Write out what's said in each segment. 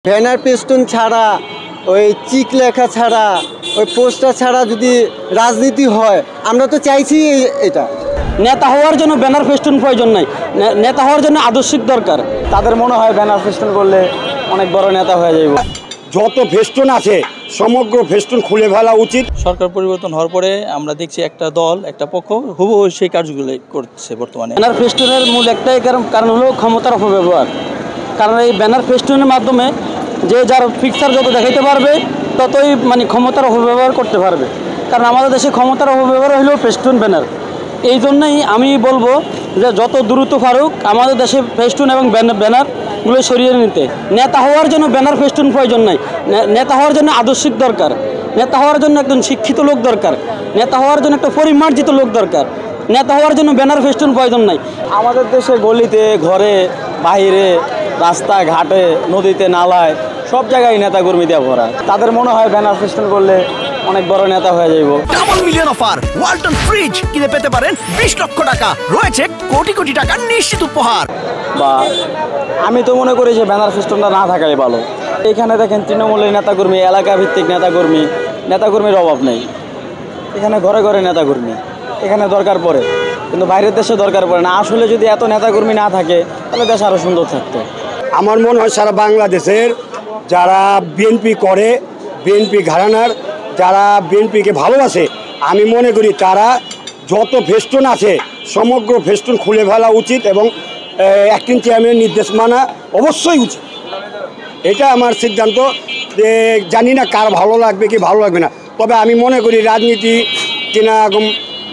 Banner পেস্টুন ছাড়া ওই চিক লেখা ছাড়া ওই পোস্টার ছাড়া যদি রাজনীতি হয় আমরা তো চাইছি এটা। নেতা হওয়ার জন্য ব্যানার ফেস্টুন প্রয়োজন নাই, নেতা হওয়ার জন্য আদর্শিক দরকার। তাদের মনে হয় ব্যানার ফেস্টুন করলে অনেক বড় নেতা হয়ে যাইব। যত ফেস্টুন আছে সমগ্র ফেস্টুন খুলে ফেলা উচিত। সরকার পরিবর্তন হওয়ার পরে আমরা দেখছি একটা দল একটা পক্ষ হুবহু সেই কার্যগুলো করছে বর্তমানে। ব্যানার ফেস্টুনের মূল একটাই কারণ হলো ক্ষমতার অপব্যবহার। কারণ এই ব্যানার ফেস্টুনের মাধ্যমে যে যার পিকচার যত দেখাইতে পারবে ততই ক্ষমতার অপব্যবহার করতে পারবে। কারণ আমাদের দেশে ক্ষমতার অপব্যবহার হলো ফেস্টুন ব্যানার। এই জন্যই আমি বলবো যে যত দ্রুত পারুক আমাদের দেশে ফেস্টুন এবং ব্যানারগুলো সরিয়ে নিতে। নেতা হওয়ার জন্য ব্যানার ফেস্টুন প্রয়োজন নাই, নেতা হওয়ার জন্য আদর্শিক দরকার, নেতা হওয়ার জন্য একজন শিক্ষিত লোক দরকার, নেতা হওয়ার জন্য একটা পরিমার্জিত লোক দরকার। নেতা হওয়ার জন্য ব্যানার ফেস্টুন প্রয়োজন নাই। আমাদের দেশে গলিতে ঘরে বাইরে রাস্তাঘাটে নদীতে নালায় সব জায়গায় নেতাকর্মী দিয়ে ভরা। তাদের মনে হয় ব্যানার ফেস্টুন করলে অনেক বড় নেতা হয়ে যাইব। Double million offer Walton fridge কিনে পেতে পারেন 20 লক্ষ টাকা, রয়েছে কোটি কোটি টাকার নিশ্চিত উপহার। বা আমি তো মনে করি যে ব্যানার ফেস্টুনটা না থাকাই ভালো। এখানে দেখেন তৃণমূলের নেতাকর্মী, এলাকা ভিত্তিক নেতাকর্মীর অভাব নেই। এখানে ঘরে ঘরে নেতাকর্মী এখানে দরকার পড়ে, কিন্তু বাইরের দেশে দরকার পড়ে না। আসলে যদি এত নেতাকর্মী না থাকে তাহলে দেশ আরও সুন্দর থাকতো। আমার মনে হয় সারা বাংলাদেশের যারা বিএনপি করে, বিএনপি ঘরানার যারা বিএনপিকে ভালোবাসে, আমি মনে করি তারা যত ফেস্টুন আছে সমগ্র ফেস্টুন খুলে ফেলা উচিত এবং অ্যাক্টিং চেয়ারম্যানের নির্দেশ মানা অবশ্যই উচিত। এটা আমার সিদ্ধান্ত। যে জানি না কার ভালো লাগবে কি ভালো লাগবে না, তবে আমি মনে করি রাজনীতি কিনা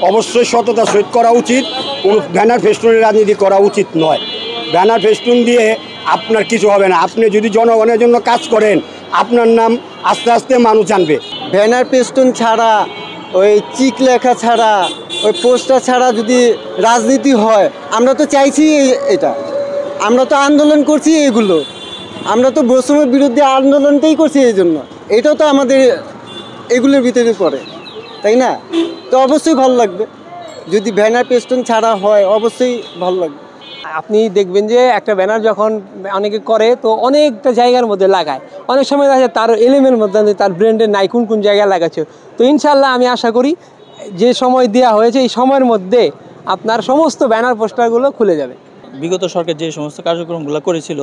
অবশ্যই সততা সহিত করা উচিত। কোনো ব্যানার ফেস্টুনের রাজনীতি করা উচিত নয়। ব্যানার ফেস্টুন দিয়ে আপনার কিছু হবে না। আপনি যদি জনগণের জন্য কাজ করেন আপনার নাম আস্তে আস্তে মানুষ জানবে। ব্যানার পেস্টুন ছাড়া ওই চিক লেখা ছাড়া ওই পোস্টার ছাড়া যদি রাজনীতি হয় আমরা তো চাইছি এটা। আমরা তো আন্দোলন করছি এগুলো, আমরা তো বৈষম্যের বিরুদ্ধে আন্দোলনটাই করছি। এই জন্য এটাও তো আমাদের এগুলোর ভিতরে পড়ে, তাই না? তো অবশ্যই ভালো লাগবে যদি ব্যানার পেস্টুন ছাড়া হয়, অবশ্যই ভালো লাগবে। আপনি দেখবেন যে একটা ব্যানার যখন অনেকে করে তো অনেকটা জায়গার মধ্যে লাগায়, অনেক সময় দেখা যায় তার এলিমেন্টের মধ্যে তার ব্র্যান্ডের নাই কোন কোন জায়গায় লাগাচ্ছে। তো ইনশাল্লাহ আমি আশা করি যে সময় দেওয়া হয়েছে এই সময়ের মধ্যে আপনার সমস্ত ব্যানার পোস্টারগুলো খুলে যাবে। বিগত সরকার যে সমস্ত কার্যক্রমগুলো করেছিল,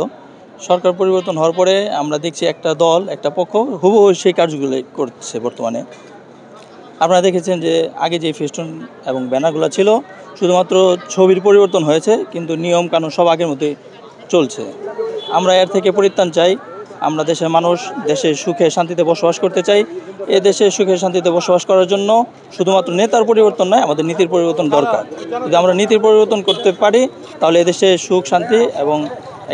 সরকার পরিবর্তন হওয়ার পরে আমরা দেখছি একটা দল একটা পক্ষ হুবহু সেই কার্যগুলো করছে বর্তমানে। আপনারা দেখেছেন যে আগে যে ফেস্টুন এবং ব্যানারগুলো ছিল শুধুমাত্র ছবির পরিবর্তন হয়েছে, কিন্তু নিয়ম কানুন সব আগের মতোই চলছে। আমরা এর থেকে পরিত্রাণ চাই। আমরা দেশের মানুষ দেশে সুখে শান্তিতে বসবাস করতে চাই। এ দেশে সুখে শান্তিতে বসবাস করার জন্য শুধুমাত্র নেতার পরিবর্তন নয়, আমাদের নীতির পরিবর্তন দরকার। যদি আমরা নীতির পরিবর্তন করতে পারি তাহলে এদেশে সুখ শান্তি এবং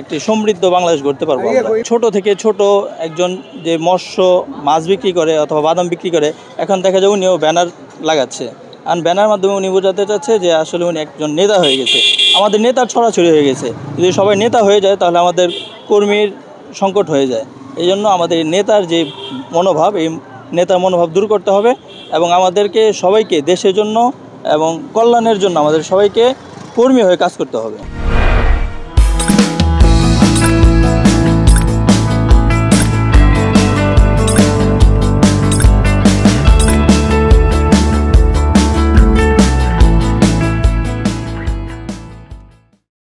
একটি সমৃদ্ধ বাংলাদেশ গড়তে পারবো। ছোট থেকে ছোট একজন যে মৎস্য মাছ বিক্রি করে অথবা বাদাম বিক্রি করে, এখন দেখা যায় উনিও ব্যানার লাগাচ্ছে। আর ব্যানার মাধ্যমে উনি বোঝাতে চাচ্ছে যে আসলে উনি একজন নেতা হয়ে গেছে। আমাদের নেতার ছড়াছড়ি হয়ে গেছে। যদি সবাই নেতা হয়ে যায় তাহলে আমাদের কর্মীর সংকট হয়ে যায়। এই জন্য আমাদের নেতার যে মনোভাব, এই নেতার মনোভাব দূর করতে হবে এবং আমাদেরকে সবাইকে দেশের জন্য এবং কল্যাণের জন্য আমাদের সবাইকে কর্মী হয়ে কাজ করতে হবে।